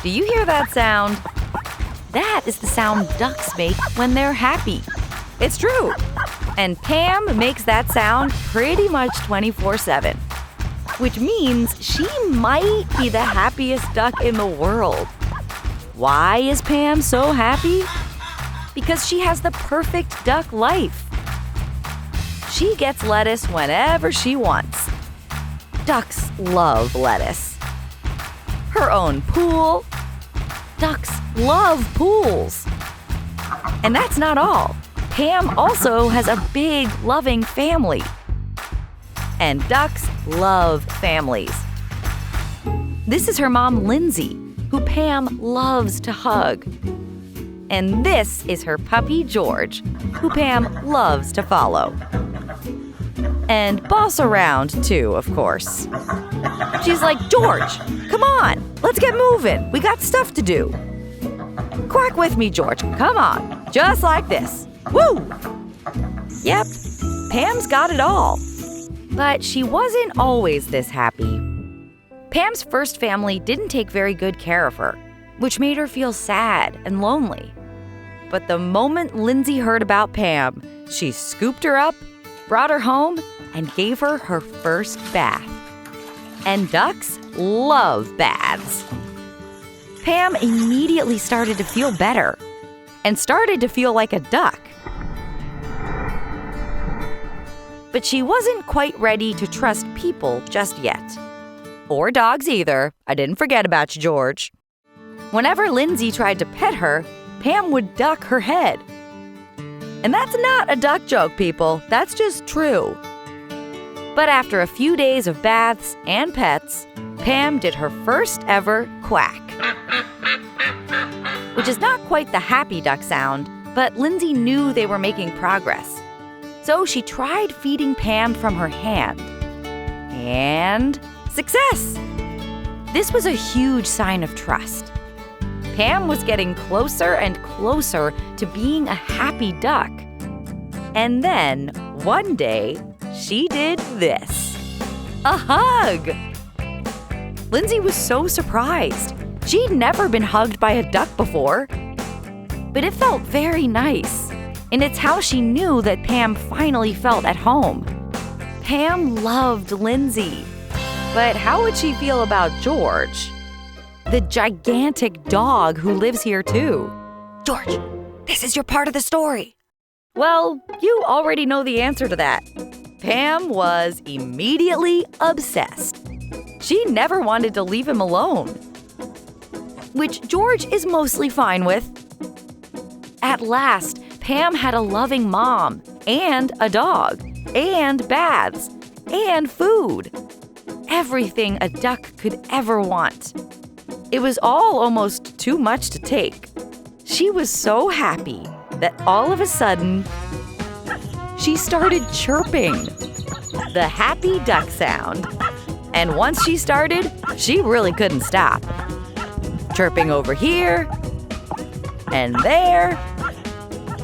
Do you hear that sound? That is the sound ducks make when they're happy. It's true. And Pam makes that sound pretty much 24/7, which means she might be the happiest duck in the world. Why is Pam so happy? Because she has the perfect duck life. She gets lettuce whenever she wants. Ducks love lettuce. Her own pool. Ducks love pools. And that's not all. Pam also has a big, loving family. And ducks love families. This is her mom, Lindsay, who Pam loves to hug. And this is her puppy, George, who Pam loves to follow. And boss around, too, of course. She's like, George, come on, let's get moving. We got stuff to do. Quack with me, George. Come on, just like this. Woo! Yep, Pam's got it all. But she wasn't always this happy. Pam's first family didn't take very good care of her, which made her feel sad and lonely. But the moment Lindsay heard about Pam, she scooped her up, brought her home, and gave her her first bath. And ducks love baths. Pam immediately started to feel better and started to feel like a duck. But she wasn't quite ready to trust people just yet. Or dogs either. I didn't forget about you, George. Whenever Lindsay tried to pet her, Pam would duck her head. And that's not a duck joke, people. That's just true. But after a few days of baths and pets, Pam did her first ever quack. Which is not quite the happy duck sound, but Lindsay knew they were making progress. So she tried feeding Pam from her hand. And success! This was a huge sign of trust. Pam was getting closer and closer to being a happy duck. And then, one day, she did this. A hug! Lindsay was so surprised. She'd never been hugged by a duck before. But it felt very nice. And it's how she knew that Pam finally felt at home. Pam loved Lindsay. But how would she feel about George? The gigantic dog who lives here too. George, this is your part of the story. Well, you already know the answer to that. Pam was immediately obsessed. She never wanted to leave him alone. Which George is mostly fine with. At last, Pam had a loving mom, and a dog, and baths, and food. Everything a duck could ever want. It was all almost too much to take. She was so happy that all of a sudden, she started chirping. The happy duck sound. And once she started, she really couldn't stop. Chirping over here, and there,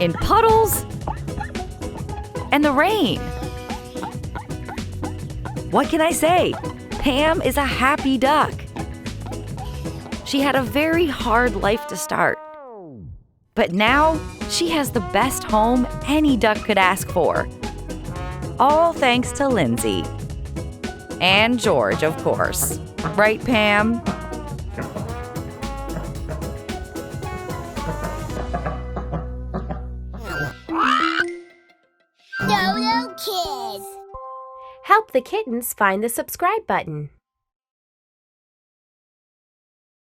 in puddles, and the rain. What can I say? Pam is a happy duck. She had a very hard life to start. But now, she has the best home any duck could ask for. All thanks to Lindsay. And George, of course. Right, Pam? Dodo Kids. Help the kittens find the subscribe button.